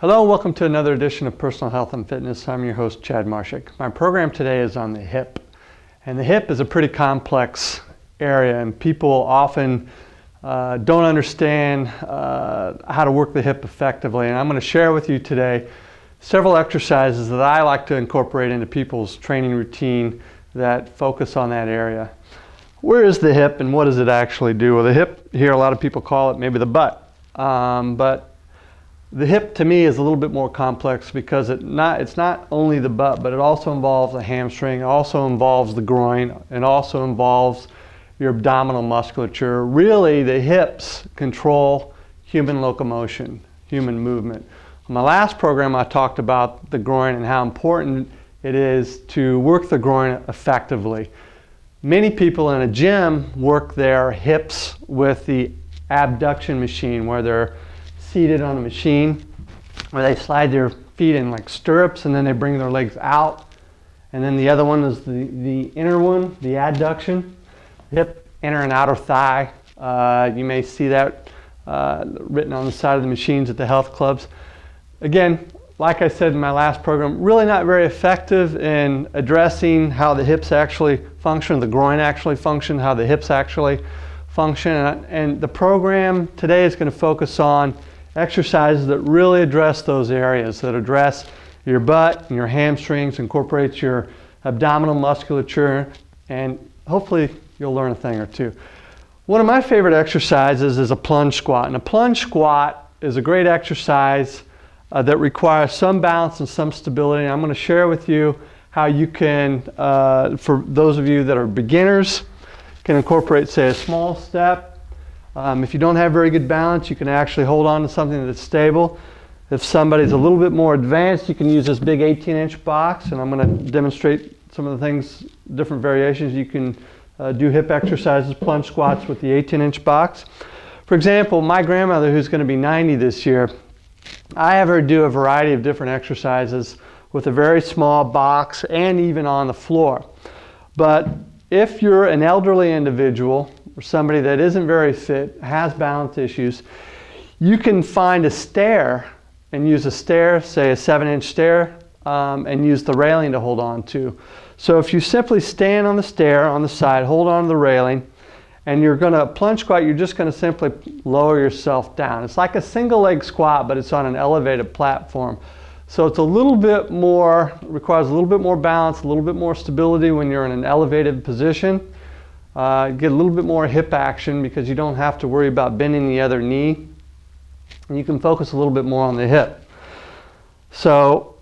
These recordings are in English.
Hello, welcome to another edition of Personal Health and Fitness. I'm your host, Chad Marshak. My program today is on the hip. And the hip is a pretty complex area, and people often don't understand how to work the hip effectively. And I'm going to share with you today several exercises that I like to incorporate into people's training routine that focus on that area. Where is the hip and what does it actually do? Well, the hip here, a lot of people call it maybe the butt. But the hip to me is a little bit more complex because it's not only the butt, but it also involves the hamstring, it also involves the groin, it also involves your abdominal musculature. Really, the hips control human locomotion, human movement. In my last program, I talked about the groin and how important it is to work the groin effectively. Many people in a gym work their hips with the abduction machine, where they're seated on a machine where they slide their feet in like stirrups and then they bring their legs out. And then the other one is the inner one, the adduction, hip, inner and outer thigh. You may see that written on the side of the machines at the health clubs. Again, like I said in my last program, really not very effective in addressing how the hips actually function, the groin actually function, how the hips actually function. And the program today is going to focus on exercises that really address those areas, that address your butt and your hamstrings, incorporates your abdominal musculature, and hopefully you'll learn a thing or two. One of my favorite exercises is a plunge squat. And a plunge squat is a great exercise that requires some balance and some stability. And I'm going to share with you how you can, for those of you that are beginners, can incorporate, say, a small step. If you don't have very good balance, you can actually hold on to something that's stable. If somebody's a little bit more advanced, you can use this big 18-inch box, and I'm going to demonstrate some of the things, different variations. You can do hip exercises, plunge squats with the 18-inch box. For example, my grandmother, who's going to be 90 this year, I have her do a variety of different exercises with a very small box and even on the floor. But if you're an elderly individual or somebody that isn't very fit, has balance issues, you can find a stair and use a stair, say a 7-inch stair, and use the railing to hold on to. So if you simply stand on the stair on the side, hold on to the railing, and you're going to plunge squat, you're just going to simply lower yourself down. It's like a single leg squat, but it's on an elevated platform. So it's a little bit more, requires a little bit more balance, a little bit more stability when you're in an elevated position. Get a little bit more hip action because you don't have to worry about bending the other knee. And you can focus a little bit more on the hip. So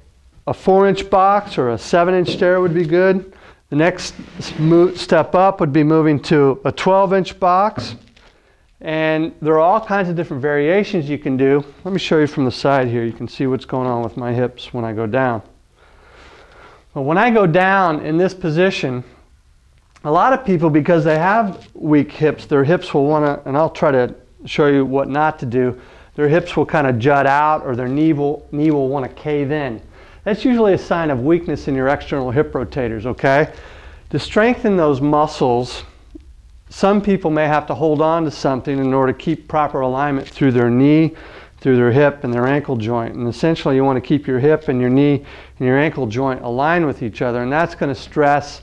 a 4-inch box or a 7-inch stair would be good. The next step up would be moving to a 12-inch box. And there are all kinds of different variations you can do. Let me show you from the side here. You can see what's going on with my hips when I go down. But when I go down in this position, a lot of people, because they have weak hips, their hips will want to, and I'll try to show you what not to do, their hips will kind of jut out or their knee will want to cave in. That's usually a sign of weakness in your external hip rotators, okay? To strengthen those muscles, some people may have to hold on to something in order to keep proper alignment through their knee, through their hip and their ankle joint. And essentially you want to keep your hip and your knee and your ankle joint aligned with each other, and that's going to stress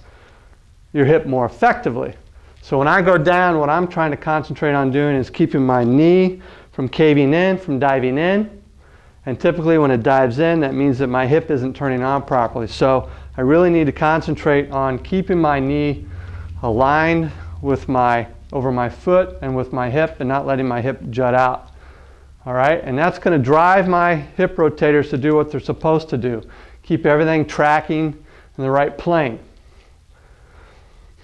your hip more effectively. So when I go down, what I'm trying to concentrate on doing is keeping my knee from caving in, from diving in. And typically when it dives in, that means that my hip isn't turning on properly. So I really need to concentrate on keeping my knee aligned with over my foot and with my hip and not letting my hip jut out. All right, and that's going to drive my hip rotators to do what they're supposed to do. Keep everything tracking in the right plane.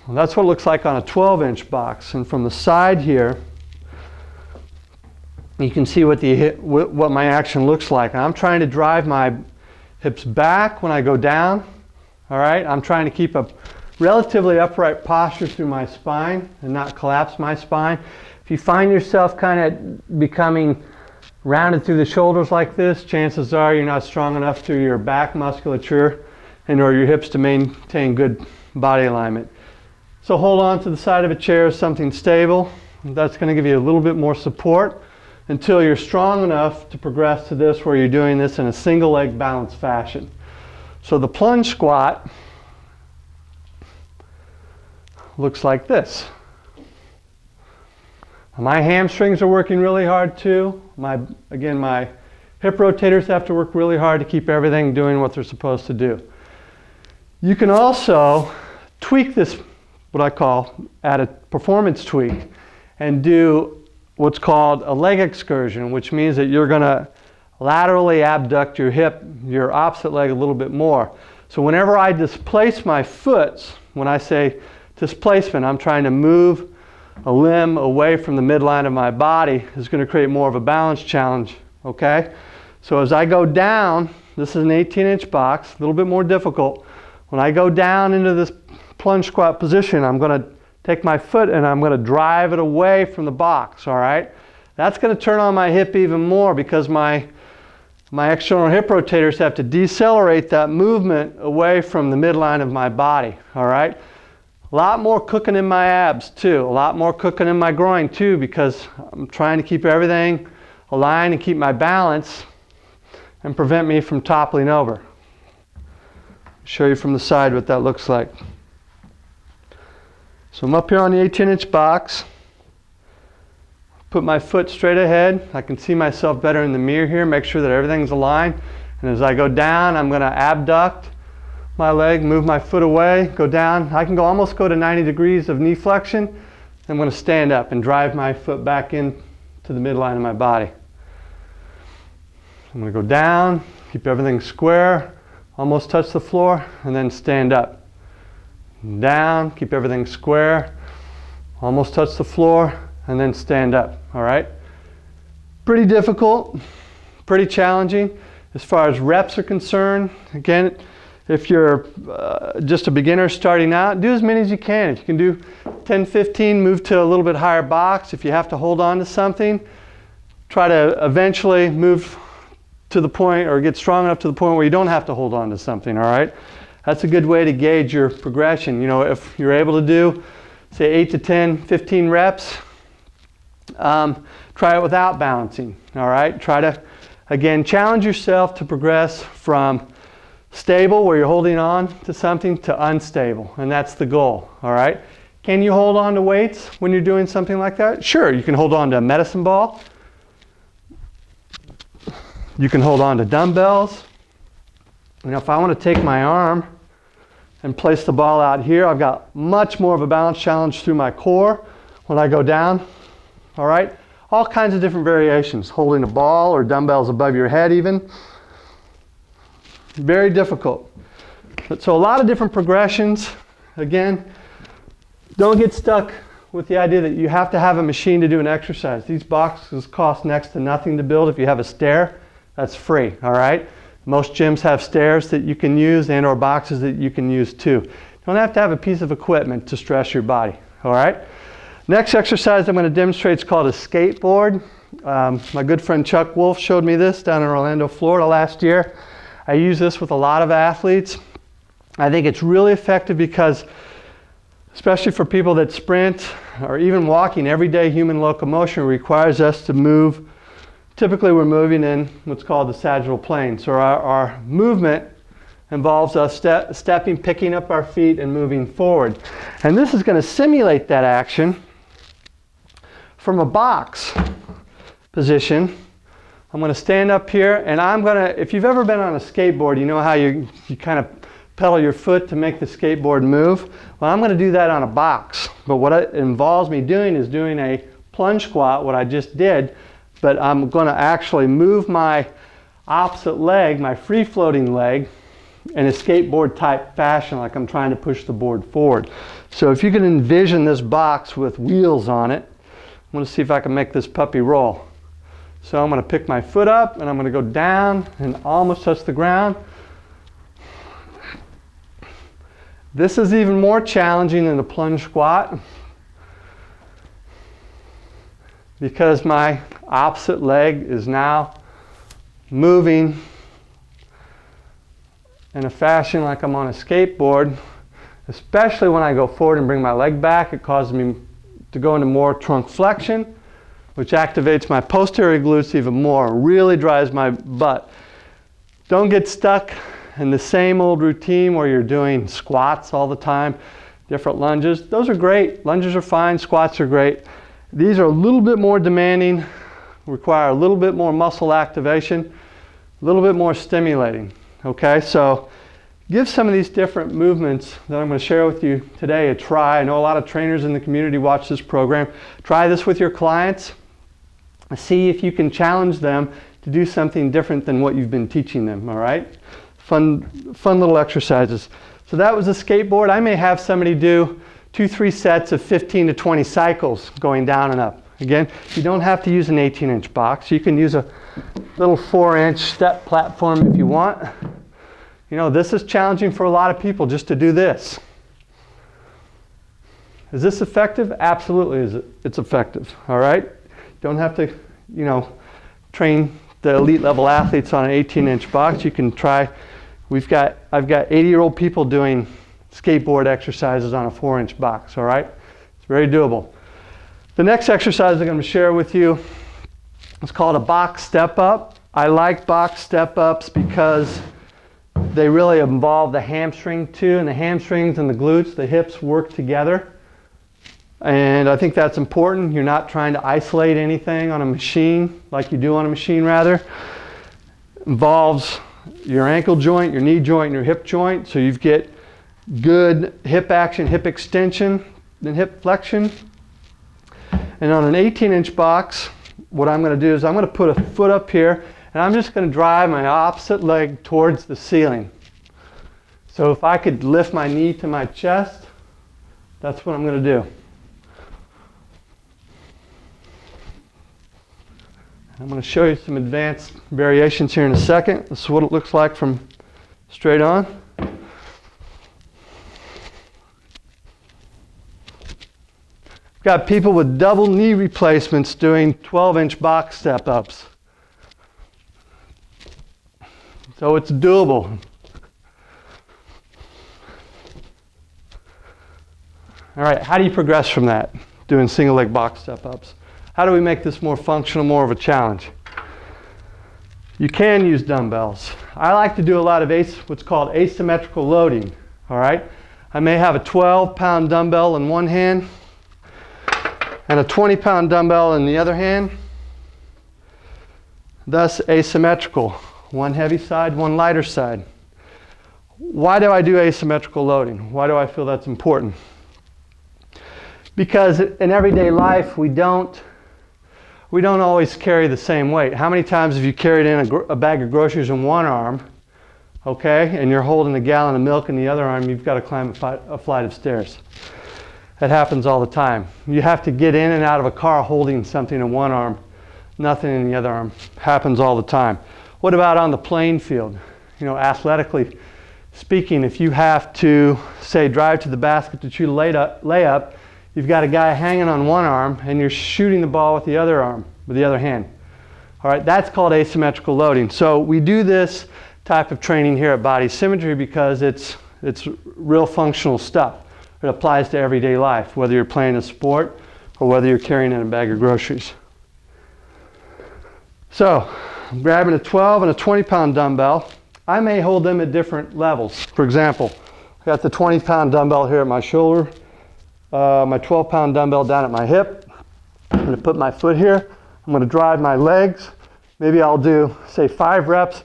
Well, that's what it looks like on a 12-inch box. And from the side here, you can see what my action looks like. I'm trying to drive my hips back when I go down. All right, I'm trying to keep a relatively upright posture through my spine and not collapse my spine. If you find yourself kind of becoming rounded through the shoulders like this, chances are you're not strong enough through your back musculature and or your hips to maintain good body alignment. So hold on to the side of a chair, something stable. That's going to give you a little bit more support. until you're strong enough to progress to this where you're doing this in a single leg balance fashion. So the plunge squat looks like this. My hamstrings are working really hard too. My hip rotators have to work really hard to keep everything doing what they're supposed to do. You can also tweak this, what I call, add a performance tweak, and do what's called a leg excursion, which means that you're going to laterally abduct your hip, your opposite leg a little bit more. So whenever I displace my foot, when I say displacement, I'm trying to move a limb away from the midline of my body. Is going to create more of a balance challenge, okay? So as I go down, this is an 18-inch box, a little bit more difficult. When I go down into this plunge squat position, I'm going to take my foot and I'm going to drive it away from the box, all right? That's going to turn on my hip even more because my external hip rotators have to decelerate that movement away from the midline of my body, all right? A lot more cooking in my abs too, a lot more cooking in my groin too, because I'm trying to keep everything aligned and keep my balance and prevent me from toppling over. Show you from the side what that looks like. So I'm up here on the 18-inch box, put my foot straight ahead. I can see myself better in the mirror here, make sure that everything's aligned. And as I go down, I'm going to abduct my leg, move my foot away, go down. I can almost go to 90 degrees of knee flexion. I'm going to stand up and drive my foot back in to the midline of my body. I'm going to go down, keep everything square, almost touch the floor, and then stand up. Down, keep everything square, almost touch the floor, and then stand up, all right? Pretty difficult, pretty challenging. As far as reps are concerned, again, if you're just a beginner starting out, do as many as you can. If you can do 10, 15, move to a little bit higher box. If you have to hold on to something, try to eventually move to the point or get strong enough to the point where you don't have to hold on to something, all right? That's a good way to gauge your progression. You know, if you're able to do, say, 8 to 10, 15 reps, try it without balancing, all right? Try to, again, challenge yourself to progress from stable, where you're holding on to something, to unstable, and that's the goal, all right? Can you hold on to weights when you're doing something like that? Sure, you can hold on to a medicine ball. You can hold on to dumbbells. You know, if I want to take my arm and place the ball out here, I've got much more of a balance challenge through my core when I go down, all right? All kinds of different variations, holding a ball or dumbbells above your head even. Very difficult. So a lot of different progressions. Again, don't get stuck with the idea that you have to have a machine to do an exercise. These boxes cost next to nothing to build. If you have a stair, that's free, all right? Most gyms have stairs that you can use and or boxes that you can use too. You don't have to have a piece of equipment to stress your body, all right? Next exercise I'm going to demonstrate is called a skateboard. My good friend Chuck Wolf showed me this down in Orlando, Florida last year. I use this with a lot of athletes. I think it's really effective because, especially for people that sprint or even walking, everyday human locomotion requires us to move. Typically we're moving in what's called the sagittal plane. So our movement involves us stepping, picking up our feet, and moving forward. And this is going to simulate that action from a box position. I'm going to stand up here, and I'm going to, if you've ever been on a skateboard, you know how you kind of pedal your foot to make the skateboard move. Well, I'm going to do that on a box. But what it involves me doing is doing a plunge squat, what I just did, but I'm going to actually move my opposite leg, my free-floating leg, in a skateboard type fashion, like I'm trying to push the board forward. So if you can envision this box with wheels on it, I'm going to see if I can make this puppy roll. So I'm going to pick my foot up and I'm going to go down and almost touch the ground. This is even more challenging than the plunge squat because my opposite leg is now moving in a fashion like I'm on a skateboard. Especially when I go forward and bring my leg back, it causes me to go into more trunk flexion. which activates my posterior glutes even more, really drives my butt. Don't get stuck in the same old routine where you're doing squats all the time, different lunges. Those are great. Lunges are fine, squats are great. These are a little bit more demanding, require a little bit more muscle activation, a little bit more stimulating. Okay, so give some of these different movements that I'm going to share with you today a try. I know a lot of trainers in the community watch this program. Try this with your clients. See if you can challenge them to do something different than what you've been teaching them, all right? Fun little exercises. So that was a skateboard. I may have somebody do 2-3 sets of 15 to 20 cycles going down and up. Again, you don't have to use an 18-inch box. You can use a little 4-inch step platform if you want. You know, this is challenging for a lot of people just to do this. Is this effective? Absolutely, it's effective, all right? Don't have to, you know, train the elite level athletes on an 18-inch box. You can try, I've got 80-year-old people doing skateboard exercises on a 4-inch box, all right? It's very doable. The next exercise I'm going to share with you is called a box step up. I like box step ups because they really involve the hamstring too, and the hamstrings and the glutes, the hips work together. And I think that's important. You're not trying to isolate anything on a machine like you do on a machine rather. Involves your ankle joint, your knee joint, and your hip joint. So you get good hip action, hip extension, then hip flexion. And on an 18-inch box, what I'm going to do is I'm going to put a foot up here and I'm just going to drive my opposite leg towards the ceiling. So if I could lift my knee to my chest, that's what I'm going to do. I'm going to show you some advanced variations here in a second. This is what it looks like from straight on. I've got people with double knee replacements doing 12-inch box step-ups. So it's doable. All right, how do you progress from that, doing single leg box step-ups? How do we make this more functional, more of a challenge? You can use dumbbells. I like to do a lot of what's called asymmetrical loading, all right? I may have a 12-pound dumbbell in one hand and a 20-pound dumbbell in the other hand, thus asymmetrical. One heavy side, one lighter side. Why do I do asymmetrical loading? Why do I feel that's important? Because in everyday life, we don't always carry the same weight. How many times have you carried in a bag of groceries in one arm, okay, and you're holding a gallon of milk in the other arm, you've got to climb a flight of stairs. That happens all the time. You have to get in and out of a car holding something in one arm, nothing in the other arm. Happens all the time. What about on the playing field? You know, athletically speaking, if you have to, say, drive to the basket to shoot a layup, you've got a guy hanging on one arm and you're shooting the ball with the other arm, with the other hand. All right, that's called asymmetrical loading. So we do this type of training here at Body Symmetry because it's real functional stuff. It applies to everyday life, whether you're playing a sport or whether you're carrying in a bag of groceries. So, I'm grabbing a 12 and a 20-pound dumbbell. I may hold them at different levels. For example, I got the 20-pound dumbbell here at my shoulder, my 12-pound dumbbell down at my hip. I'm going to put my foot here. I'm going to drive my legs. Maybe I'll do, say, 5 reps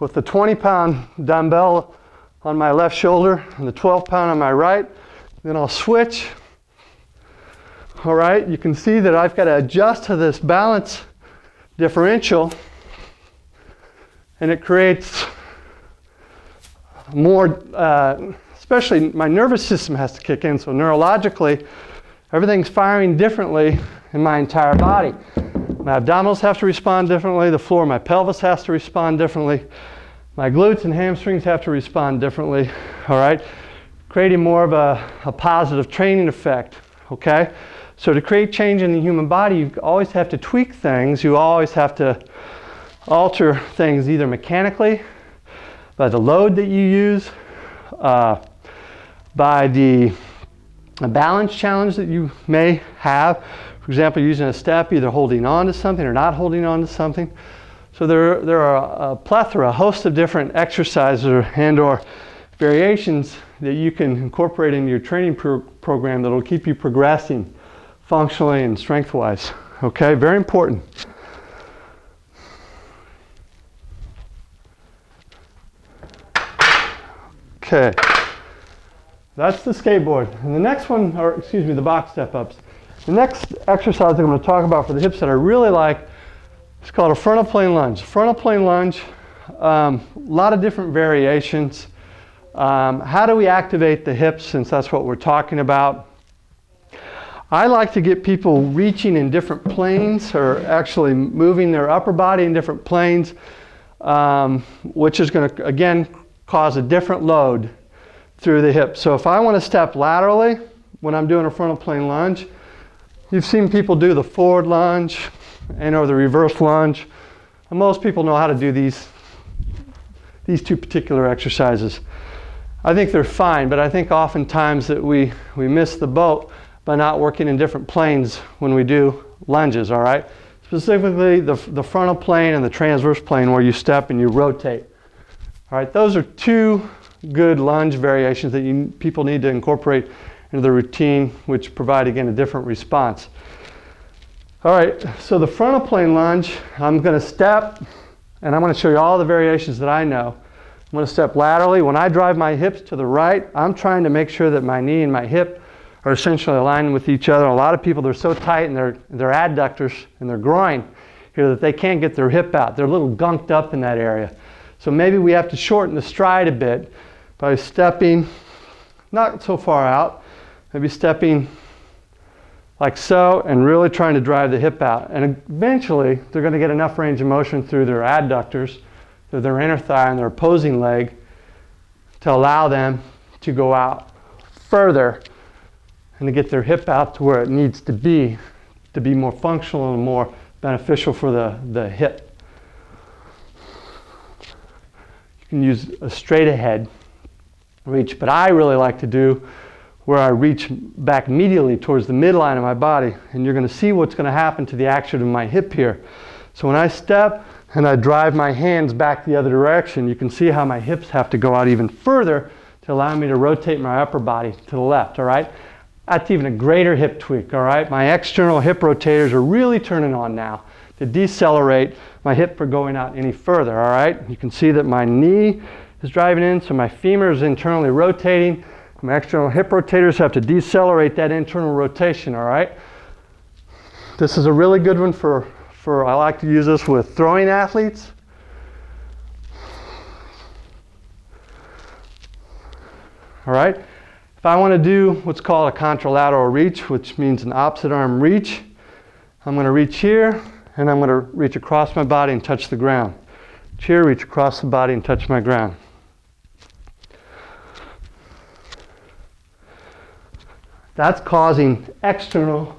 with the 20-pound dumbbell on my left shoulder and the 12-pound on my right. Then I'll switch. All right, you can see that I've got to adjust to this balance differential, and it creates more, especially my nervous system has to kick in, so neurologically, everything's firing differently in my entire body. My abdominals have to respond differently, the floor of my pelvis has to respond differently, my glutes and hamstrings have to respond differently, all right? Creating more of a positive training effect, okay? So to create change in the human body, you always have to tweak things. You always have to alter things either mechanically, by the load that you use, by the balance challenge that you may have. For For example, using a step, either holding on to something or not holding on to something. So there are a plethora, a host of different exercises and/or variations that you can incorporate into your training program that will keep you progressing functionally and strength-wise. Okay, very important. Okay, that's the skateboard. And the next one, or excuse me, the box step-ups. The next exercise that I'm going to talk about for the hips that I really like is called a frontal plane lunge. Frontal plane lunge, a lot of different variations. How do we activate the hips, since that's what we're talking about? I like to get people reaching in different planes, or actually moving their upper body in different planes, which is going to, again, cause a different load through the hips. So if I want to step laterally when I'm doing a frontal plane lunge, you've seen people do the forward lunge or the reverse lunge. And most people know how to do these two particular exercises. I think they're fine, but I think oftentimes that we miss the boat by not working in different planes when we do lunges, all right? Specifically the frontal plane and the transverse plane, where you step and you rotate. All right, those are two good lunge variations that people need to incorporate into the routine, which provide, again, a different response. All right, so the frontal plane lunge, I'm going to step, and I'm going to show you all the variations that I know. I'm going to step laterally. When I drive my hips to the right, I'm trying to make sure that my knee and my hip are essentially aligned with each other. A lot of people, they're so tight in their adductors and their groin here that they can't get their hip out. They're a little gunked up in that area. So maybe we have to shorten the stride a bit by stepping not so far out, maybe stepping like so, and really trying to drive the hip out. And eventually, they're going to get enough range of motion through their adductors, through their inner thigh and their opposing leg, to allow them to go out further and to get their hip out to where it needs to be more functional and more beneficial for the hip. You can use a straight ahead reach, but I really like to do where I reach back medially towards the midline of my body, and you're going to see what's going to happen to the action of my hip here. So when I step and I drive my hands back the other direction, you can see how my hips have to go out even further to allow me to rotate my upper body to the left, all right? That's even a greater hip tweak, all right? My external hip rotators are really turning on now to decelerate my hip from going out any further, all right? You can see that my knee is driving in, so my femur is internally rotating. My external hip rotators have to decelerate that internal rotation, all right? This is a really good one for I like to use this with throwing athletes. All right? If I want to do what's called a contralateral reach, which means an opposite arm reach, I'm going to reach here, and I'm going to reach across my body and touch the ground. Here, reach across the body and touch my ground. That's causing external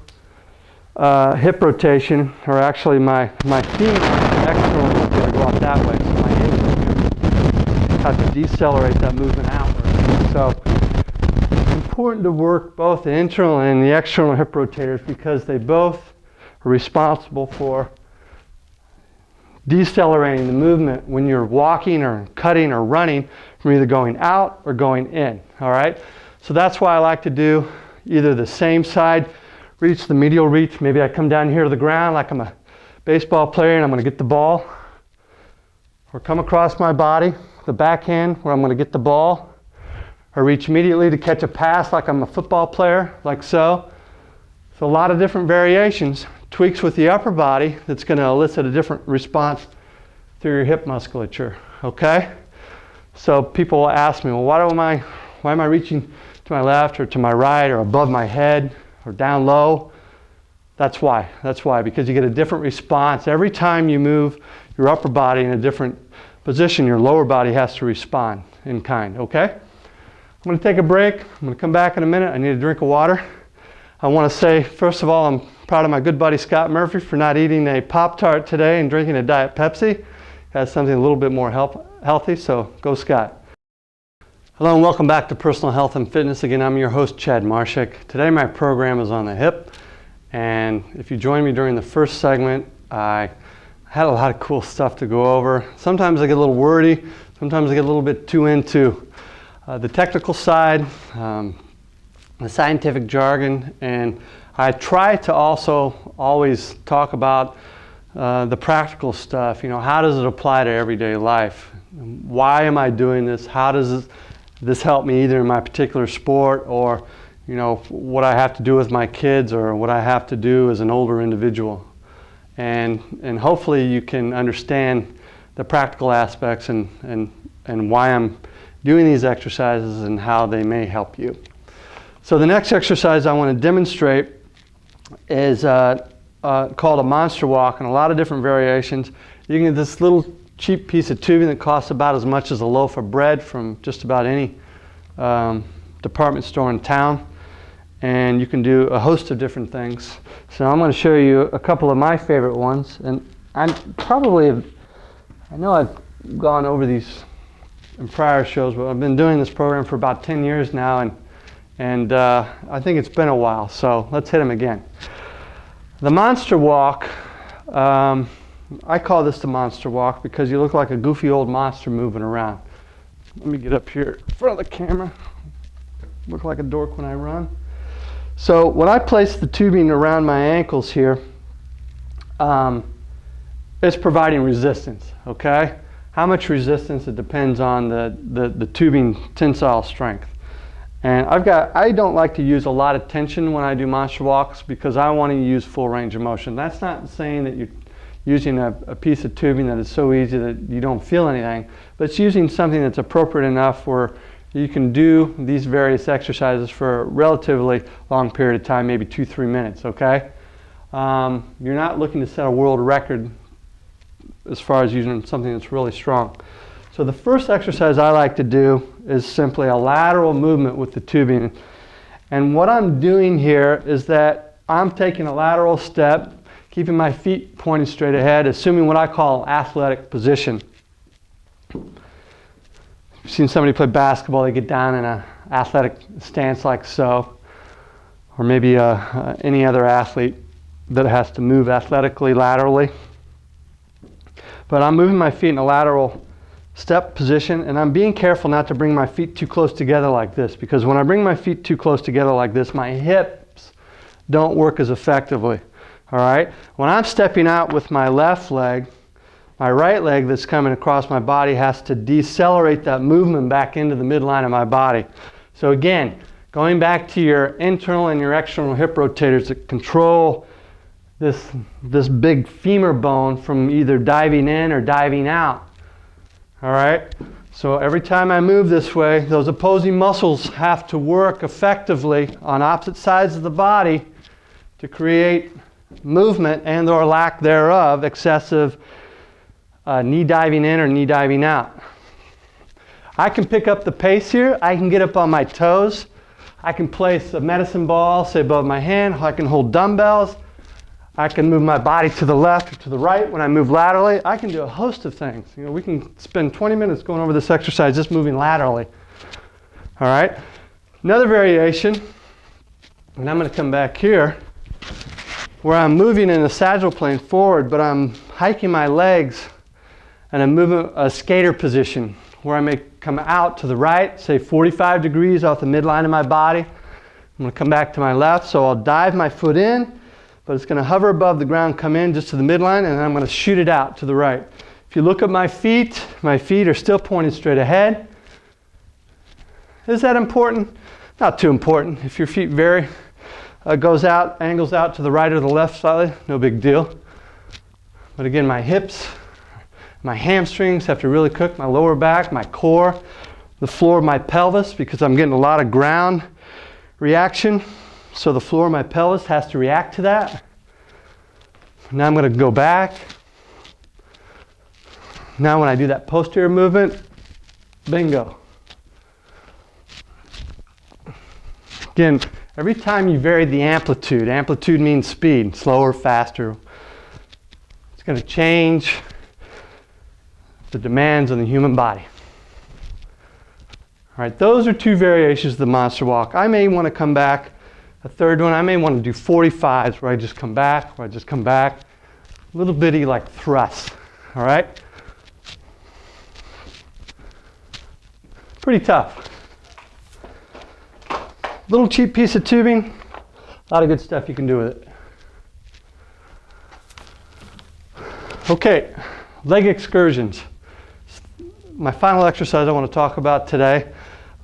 hip rotation, or actually my femur external is going to go out that way. So my hips have to decelerate that movement outward. So it's important to work both the internal and the external hip rotators, because they both are responsible for decelerating the movement when you're walking or cutting or running from either going out or going in, all right? So that's why I like to do either the same side reach, the medial reach. Maybe I come down here to the ground like I'm a baseball player and I'm going to get the ball. Or come across my body, the backhand, where I'm going to get the ball. Or reach immediately to catch a pass like I'm a football player, like so. So a lot of different variations, tweaks with the upper body that's going to elicit a different response through your hip musculature, okay? So people will ask me, well, why am I reaching to my left or to my right or above my head or down low? That's why, because you get a different response. Every time you move your upper body in a different position, your lower body has to respond in kind, okay? I'm going to take a break. I'm going to come back in a minute. I need a drink of water. I want to say, first of all, I'm proud of my good buddy Scott Murphy for not eating a Pop-Tart today and drinking a Diet Pepsi. Has something a little bit more healthy, so go Scott. Hello and welcome back to Personal Health and Fitness. Again, I'm your host, Chad Marshak. Today my program is on the hip, And if you join me during the first segment, I had a lot of cool stuff to go over. Sometimes I get a little wordy. Sometimes I get a little bit too into the technical side, the scientific jargon, and I try to also always talk about the practical stuff. You know, how does it apply to everyday life? Why am I doing this? How does this help me either in my particular sport, or you know, what I have to do with my kids, or what I have to do as an older individual? And hopefully you can understand the practical aspects and why I'm doing these exercises and how they may help you. So the next exercise I want to demonstrate is called a monster walk, and a lot of different variations. You can get this little cheap piece of tubing that costs about as much as a loaf of bread from just about any department store in town, and you can do a host of different things. So I'm going to show you a couple of my favorite ones, and I know I've gone over these in prior shows, but I've been doing this program for about 10 years now, and I think it's been a while, so let's hit them again. The monster walk, I call this the monster walk because you look like a goofy old monster moving around. Let me get up here in front of the camera. Look like a dork when I run. So when I place the tubing around my ankles here, it's providing resistance, okay? How much resistance? It depends on the tubing tensile strength. And I don't like to use a lot of tension when I do monster walks because I want to use full range of motion. That's not saying that you're using a piece of tubing that is so easy that you don't feel anything, but it's using something that's appropriate enough where you can do these various exercises for a relatively long period of time, maybe 2-3 minutes, okay? You're not looking to set a world record as far as using something that's really strong. So the first exercise I like to do is simply a lateral movement with the tubing. And what I'm doing here is that I'm taking a lateral step, keeping my feet pointed straight ahead, assuming what I call an athletic position. You've seen somebody play basketball, they get down in an athletic stance like so, or maybe any other athlete that has to move athletically laterally. But I'm moving my feet in a lateral step position, and I'm being careful not to bring my feet too close together like this, because when I bring my feet too close together like this, my hips don't work as effectively. All right? When I'm stepping out with my left leg, my right leg that's coming across my body has to decelerate that movement back into the midline of my body. So again, going back to your internal and your external hip rotators that control this big femur bone from either diving in or diving out. All right? So every time I move this way, those opposing muscles have to work effectively on opposite sides of the body to create movement and or lack thereof, excessive knee diving in or knee diving out. I can pick up the pace here. I can get up on my toes. I can place a medicine ball, say, above my hand. I can hold dumbbells. I can move my body to the left or to the right when I move laterally. I can do a host of things. You know, we can spend 20 minutes going over this exercise just moving laterally. All right? Another variation, and I'm going to come back here, where I'm moving in a sagittal plane forward, but I'm hiking my legs and I'm moving a skater position where I may come out to the right, say 45 degrees off the midline of my body. I'm going to come back to my left, so I'll dive my foot in, but it's going to hover above the ground, come in just to the midline, and then I'm going to shoot it out to the right. If you look at my feet are still pointed straight ahead. Is that important? Not too important. If your feet angles out to the right or the left slightly, no big deal. But again, my hips, my hamstrings have to really cook, my lower back, my core, the floor of my pelvis, because I'm getting a lot of ground reaction. So the floor of my pelvis has to react to that. Now I'm going to go back. Now when I do that posterior movement, bingo. Again, every time you vary the amplitude means speed, slower, faster. It's going to change the demands on the human body. All right, those are two variations of the monster walk. I may want to come back A third one, I may want to do 45s where I just come back, little bitty like thrusts, all right? Pretty tough. Little cheap piece of tubing, a lot of good stuff you can do with it. Okay, leg excursions. My final exercise I want to talk about today.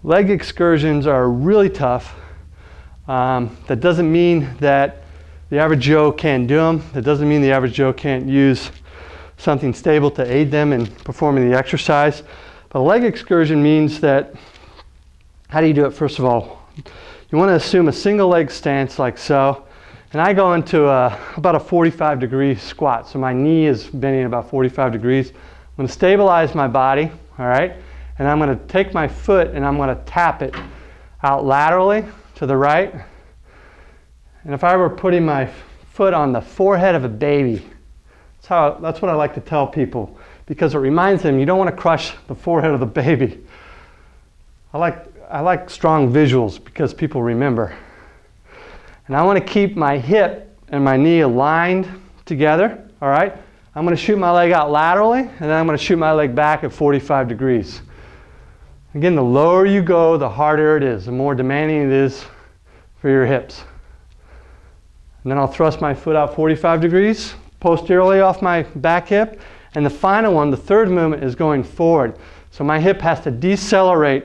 Leg excursions are really tough. That doesn't mean that the average Joe can't do them. That doesn't mean the average Joe can't use something stable to aid them in performing the exercise. But a leg excursion means that, how do you do it? First of all, you want to assume a single leg stance like so. And I go into about a 45-degree squat. So my knee is bending about 45 degrees. I'm going to stabilize my body, all right? And I'm going to take my foot and I'm going to tap it out laterally to the right. And if I were putting my foot on the forehead of a baby, that's what I like to tell people, because it reminds them you don't want to crush the forehead of the baby. I like strong visuals because people remember. And I want to keep my hip and my knee aligned together, all right? I'm going to shoot my leg out laterally, and then I'm going to shoot my leg back at 45 degrees. Again, the lower you go, the harder it is, the more demanding it is for your hips. And then I'll thrust my foot out 45 degrees, posteriorly off my back hip, and the final one, the third movement, is going forward. So my hip has to decelerate,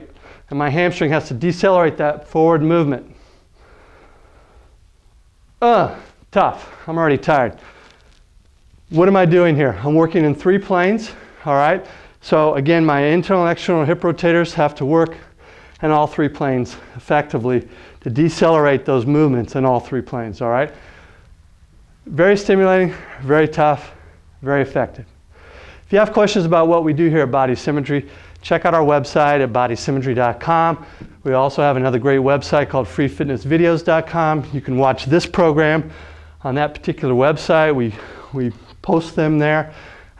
and my hamstring has to decelerate that forward movement. Tough. I'm already tired. What am I doing here? I'm working in 3 planes, all right? So again, my internal and external hip rotators have to work in all 3 planes effectively to decelerate those movements in all 3 planes, all right? Very stimulating, very tough, very effective. If you have questions about what we do here at Body Symmetry, check out our website at bodysymmetry.com. We also have another great website called freefitnessvideos.com. You can watch this program on that particular website. We post them there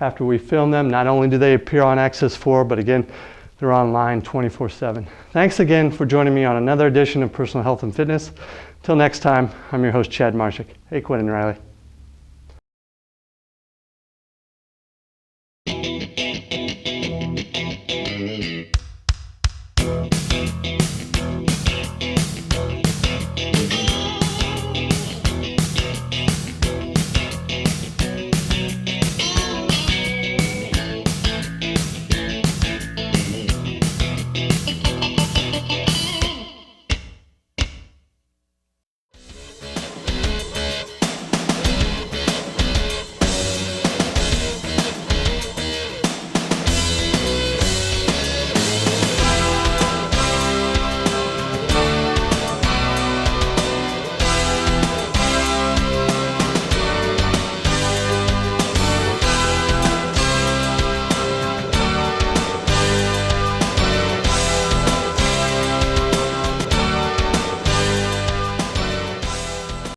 after we film them. Not only do they appear on Access 4, but again, they're online 24/7. Thanks again for joining me on another edition of Personal Health and Fitness. Till next time, I'm your host, Chad Marshak. Hey, Quinn and Riley.